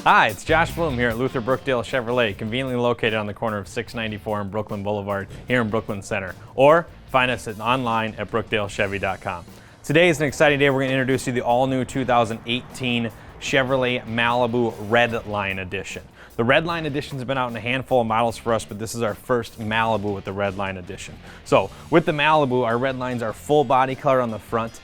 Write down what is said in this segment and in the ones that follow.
Hi, it's Josh Bloom here at Luther Brookdale Chevrolet, conveniently located on the corner of 694 and Brooklyn Boulevard here in Brooklyn Center. Or find us online at brookdalechevy.com. Today is an exciting day. We're going to introduce you to the all-new 2018 Chevrolet Malibu Redline Edition. The Redline Edition has been out in a handful of models for us, but this is our first Malibu with the Redline Edition. So with the Malibu, our Redlines are full body color on the front.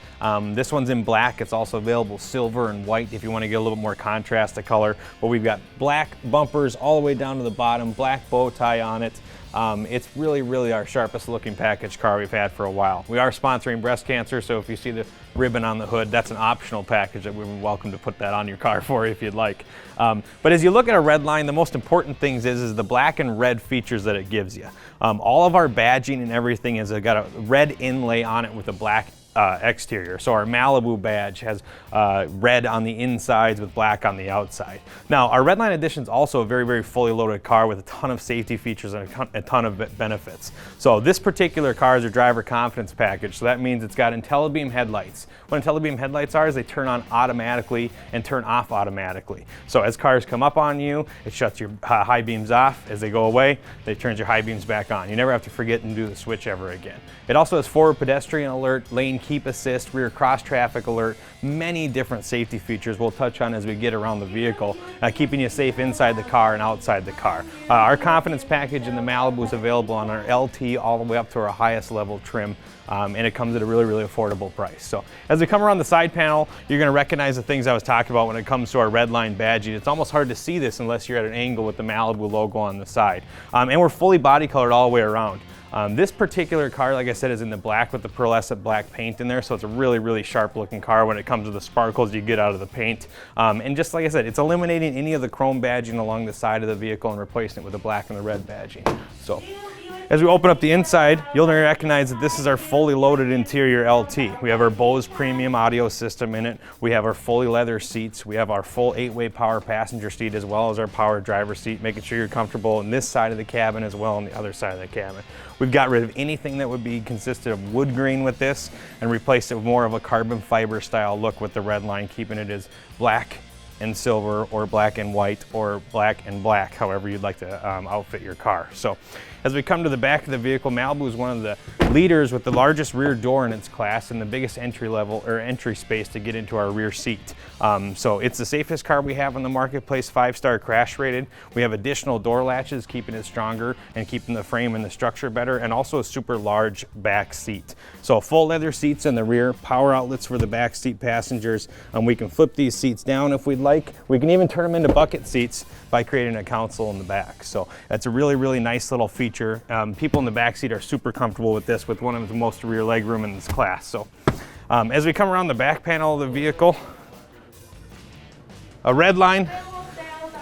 This one's in black. It's also available silver and white if you want to get a little bit more contrast to color. But we've got black bumpers all the way down to the bottom, black bow tie on it. It's really our sharpest looking package car we've had for a while. We are sponsoring breast cancer, so if you see the ribbon on the hood, that's an optional package that we're welcome to put that on your car for you if you'd like. But as you look at a Redline, the most important things is the black and red features that it gives you. All of our badging and everything has got a red inlay on it with a black exterior. So our Malibu badge has red on the insides with black on the outside. Now our Redline Edition is also a very fully loaded car with a ton of safety features and a ton of benefits. So this particular car is a driver confidence package. So that means it's got IntelliBeam headlights. What IntelliBeam headlights are is they turn on automatically and turn off automatically. So as cars come up on you, it shuts your high beams off. As they go away, it turns your high beams back on. You never have to forget and do the switch ever again. It also has forward pedestrian alert, lane keep assist, rear cross traffic alert, many different safety features we'll touch on as we get around the vehicle, keeping you safe inside the car and outside the car. Our confidence package in the Malibu is available on our LT all the way up to our highest level trim, and it comes at a really affordable price. So as we come around the side panel, you're going to recognize the things I was talking about when it comes to our Redline badging. It's almost hard to see this unless you're at an angle with the Malibu logo on the side. And we're fully body colored all the way around. This particular car, like I said, is in the black with the pearlescent black paint in there, so it's a really sharp looking car when it comes to the sparkles you get out of the paint. And just like I said, it's eliminating any of the chrome badging along the side of the vehicle and replacing it with the black and the red badging. So as we open up the inside, you'll recognize that this is our fully loaded interior LT. We have our Bose premium audio system in it. We have our fully leather seats. We have our full 8-way power passenger seat as well as our power driver seat, making sure you're comfortable on this side of the cabin as well on the other side of the cabin. We've got rid of anything that would be consisted of wood grain with this and replaced it with more of a carbon fiber style look with the Redline, keeping it as black and silver or black and white or black and black, however you'd like to outfit your car. So as we come to the back of the vehicle, Malibu is one of the leaders with the largest rear door in its class and the biggest entry space to get into our rear seat. So it's the safest car we have on the marketplace, 5-star crash rated. We have additional door latches, keeping it stronger and keeping the frame and the structure better, and also a super large back seat. So full leather seats in the rear, power outlets for the back seat passengers. We can flip these seats down if we'd like. We can even turn them into bucket seats by creating a console in the back. So that's a really nice little feature. People in the back seat are super comfortable with this, with one of the most rear legroom in this class. So as we come around the back panel of the vehicle, a Redline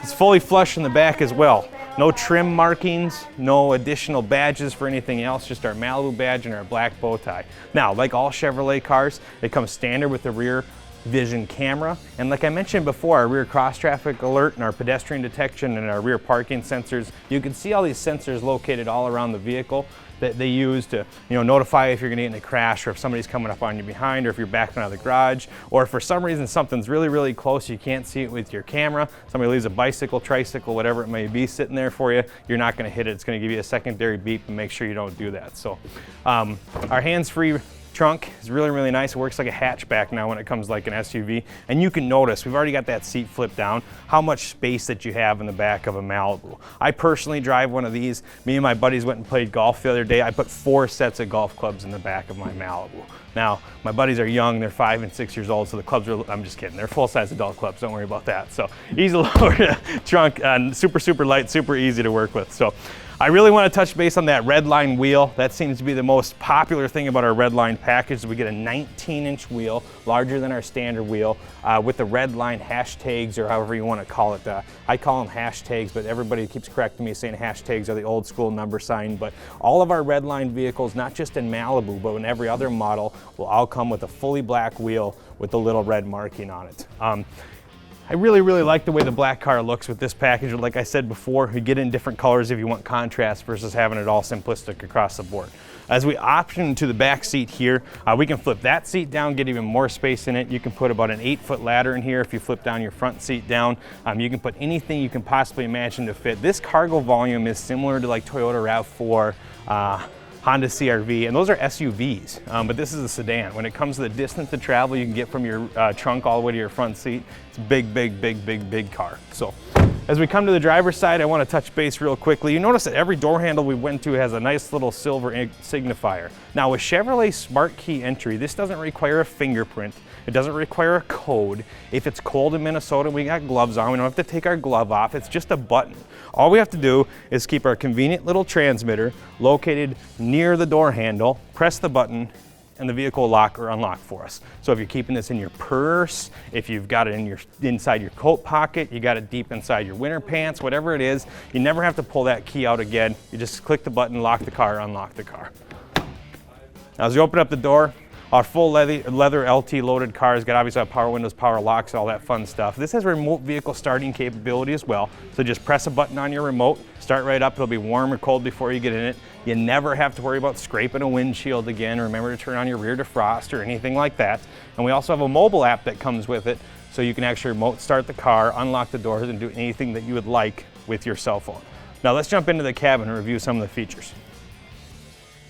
is fully flush in the back as well. No trim markings, no additional badges for anything else, just our Malibu badge and our black bow tie. Now, like all Chevrolet cars, it comes standard with the rear vision camera, and like I mentioned before, our rear cross traffic alert and our pedestrian detection and our rear parking sensors. You can see all these sensors located all around the vehicle that they use to notify if you're going to get in a crash, or if somebody's coming up on you behind, or if you're backing out of the garage, or if for some reason something's really close, you can't see it with your camera, somebody leaves a bicycle, tricycle, whatever it may be sitting there for you, you're not going to hit it. It's going to give you a secondary beep and make sure you don't do that. So our hands-free trunk is really nice. It works like a hatchback now when it comes like an SUV. And you can notice, we've already got that seat flipped down, how much space that you have in the back of a Malibu. I personally drive one of these. Me and my buddies went and played golf the other day. I put 4 sets of golf clubs in the back of my Malibu. Now, my buddies are young, they're 5 and 6 years old, so the clubs are, I'm just kidding, they're full-size adult clubs, don't worry about that. So easy to lower trunk, super light, super easy to work with. So I really want to touch base on that Redline wheel. That seems to be the most popular thing about our Redline package. We get a 19-inch wheel, larger than our standard wheel, with the Redline hashtags, or however you want to call it. I call them hashtags, but everybody keeps correcting me saying hashtags are the old school number sign. But all of our Redline vehicles, not just in Malibu, but in every other model, will all come with a fully black wheel with the little red marking on it. I really like the way the black car looks with this package. Like I said before, you get it in different colors if you want contrast versus having it all simplistic across the board. As we option to the back seat here, we can flip that seat down, get even more space in it. You can put about an 8-foot ladder in here if you flip down your front seat down. You can put anything you can possibly imagine to fit. This cargo volume is similar to like Toyota RAV4, Honda CRV, and those are SUVs, but this is a sedan. When it comes to the distance to travel you can get from your trunk all the way to your front seat, it's a big car. So as we come to the driver's side, I want to touch base real quickly. You notice that every door handle we went to has a nice little silver signifier. Now with Chevrolet Smart Key Entry, this doesn't require a fingerprint. It doesn't require a code. If it's cold in Minnesota, we got gloves on. We don't have to take our glove off. It's just a button. All we have to do is keep our convenient little transmitter located near the door handle, press the button, and the vehicle will lock or unlock for us. So if you're keeping this in your purse, if you've got it inside your coat pocket, you got it deep inside your winter pants, whatever it is, you never have to pull that key out again. You just click the button, lock the car, unlock the car. Now as you open up the door, our full leather LT loaded car has got obviously power windows, power locks, all that fun stuff. This has remote vehicle starting capability as well. So just press a button on your remote, start right up. It'll be warm or cold before you get in it. You never have to worry about scraping a windshield again. Remember to turn on your rear defrost or anything like that. And we also have a mobile app that comes with it, so you can actually remote start the car, unlock the doors, and do anything that you would like with your cell phone. Now let's jump into the cabin and review some of the features.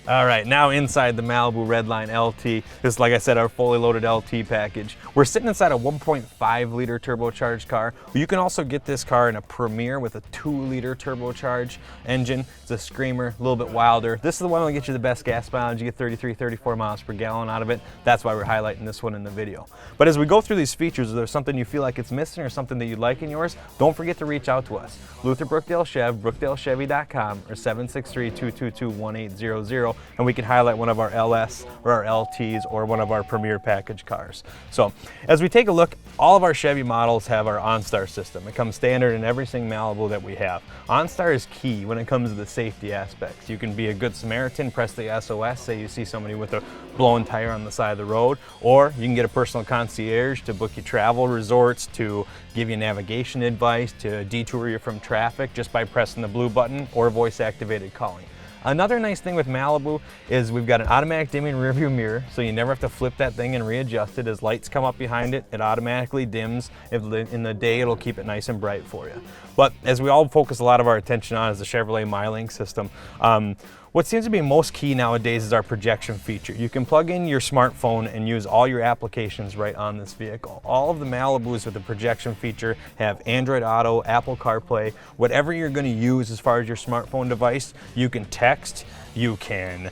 All right, now inside the Malibu Redline LT. This is, like I said, our fully loaded LT package. We're sitting inside a 1.5 liter turbocharged car. You can also get this car in a Premier with a 2 liter turbocharged engine. It's a screamer, a little bit wilder. This is the one that'll get you the best gas mileage. You get 33, 34 miles per gallon out of it. That's why we're highlighting this one in the video. But as we go through these features, if there's something you feel like it's missing or something that you'd like in yours, don't forget to reach out to us. Luther Brookdale Chev, BrookdaleChevy.com, or 763-222-1800. And we can highlight one of our LS or our LTs or one of our Premier package cars. So as we take a look, all of our Chevy models have our Onstar system. It comes standard in every single Malibu that we have. Onstar is key when it comes to the safety aspects. You can be a good Samaritan, press the SOS, say you see somebody with a blown tire on the side of the road, or you can get a personal concierge to book you travel resorts, to give you navigation advice, to detour you from traffic just by pressing the blue button or voice activated calling. Another nice thing with Malibu is we've got an automatic dimming rear view mirror, so you never have to flip that thing and readjust it. As lights come up behind it, it automatically dims. In the day, it'll keep it nice and bright for you. But as we all focus a lot of our attention on is the Chevrolet Mylink system. What seems to be most key nowadays is our projection feature. You can plug in your smartphone and use all your applications right on this vehicle. All of the Malibus with the projection feature have Android Auto, Apple CarPlay, whatever you're going to use as far as your smartphone device. You can text, you can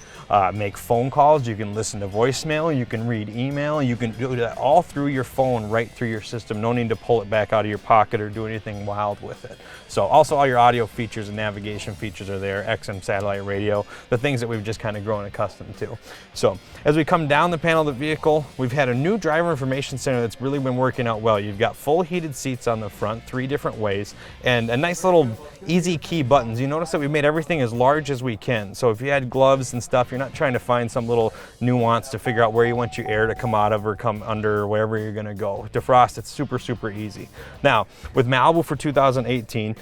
make phone calls, you can listen to voicemail, you can read email, you can do that all through your phone, right through your system. No need to pull it back out of your pocket or do anything wild with it. So also all your audio features and navigation features are there, XM satellite radio, the things that we've just kind of grown accustomed to. So as we come down the panel of the vehicle, we've had a new driver information center that's really been working out well. You've got full heated seats on the front, 3 different ways, and a nice little easy key buttons. You notice that we made everything as large as we can. So if you had gloves and stuff, you're not trying to find some little nuance to figure out where you want your air to come out of or come under or wherever you're gonna go. Defrost, it's super easy. Now, with Malibu for 2018,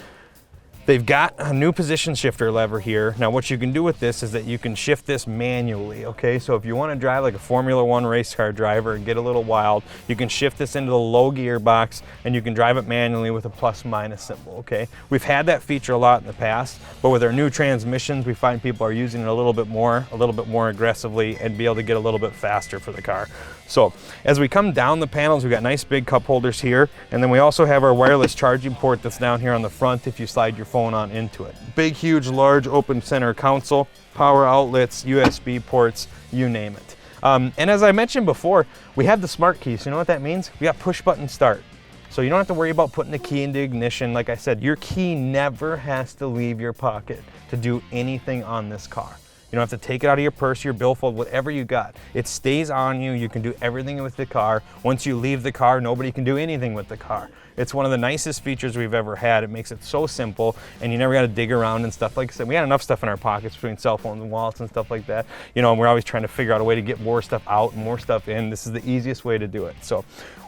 they've got a new position shifter lever here. Now what you can do with this is that you can shift this manually, okay? So if you want to drive like a Formula One race car driver and get a little wild, you can shift this into the low gear box and you can drive it manually with a plus/minus symbol, okay? We've had that feature a lot in the past, but with our new transmissions, we find people are using it a little bit more aggressively and be able to get a little bit faster for the car. So as we come down the panels, we've got nice big cup holders here, and then we also have our wireless charging port that's down here on the front if you slide your phone on into it. Big, huge, large open center console, power outlets, USB ports, you name it. And as I mentioned before, we have the smart key. So you know what that means? We got push button start. So you don't have to worry about putting the key into ignition. Like I said, your key never has to leave your pocket to do anything on this car. You don't have to take it out of your purse, your billfold, whatever you got. It stays on you. You can do everything with the car. Once you leave the car, nobody can do anything with the car. It's one of the nicest features we've ever had. It makes it so simple, and you never got to dig around and stuff. Like I said, we had enough stuff in our pockets between cell phones and wallets and stuff like that. You know, and we're always trying to figure out a way to get more stuff out and more stuff in. This is the easiest way to do it. So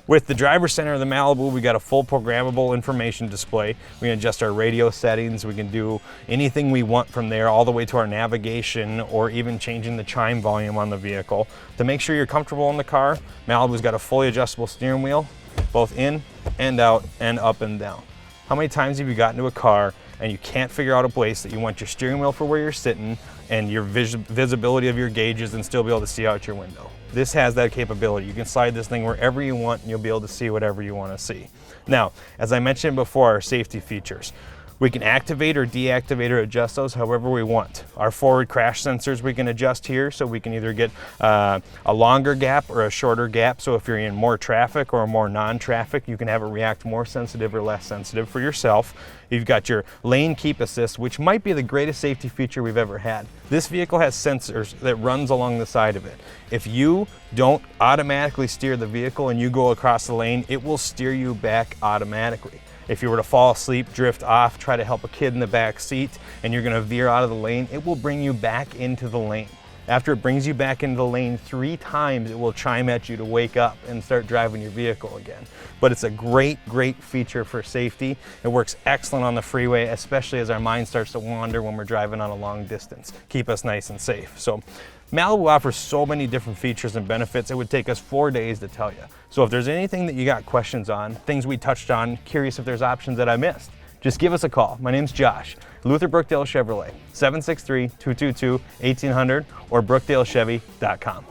with the driver's center of the Malibu, we got a full programmable information display. We can adjust our radio settings. We can do anything we want from there, all the way to our navigation, or even changing the chime volume on the vehicle. To make sure you're comfortable in the car, Malibu's got a fully adjustable steering wheel, both in and out and up and down. How many times have you gotten into a car and you can't figure out a place that you want your steering wheel for where you're sitting and your visibility of your gauges and still be able to see out your window? This has that capability. You can slide this thing wherever you want and you'll be able to see whatever you want to see. Now, as I mentioned before, our safety features. We can activate or deactivate or adjust those however we want. Our forward crash sensors we can adjust here, so we can either get a longer gap or a shorter gap. So if you're in more traffic or more non-traffic, you can have it react more sensitive or less sensitive for yourself. You've got your lane keep assist, which might be the greatest safety feature we've ever had. This vehicle has sensors that runs along the side of it. If you don't automatically steer the vehicle and you go across the lane, it will steer you back automatically. If you were to fall asleep, drift off, try to help a kid in the back seat, and you're gonna veer out of the lane, it will bring you back into the lane. After it brings you back into the lane 3 times, it will chime at you to wake up and start driving your vehicle again. But it's a great, great feature for safety. It works excellent on the freeway, especially as our mind starts to wander when we're driving on a long distance. Keep us nice and safe. So Malibu offers so many different features and benefits, it would take us 4 days to tell you. So if there's anything that you got questions on, things we touched on, curious if there's options that I missed, just give us a call. My name's Josh, Luther Brookdale Chevrolet, 763-222-1800 or brookdalechevy.com.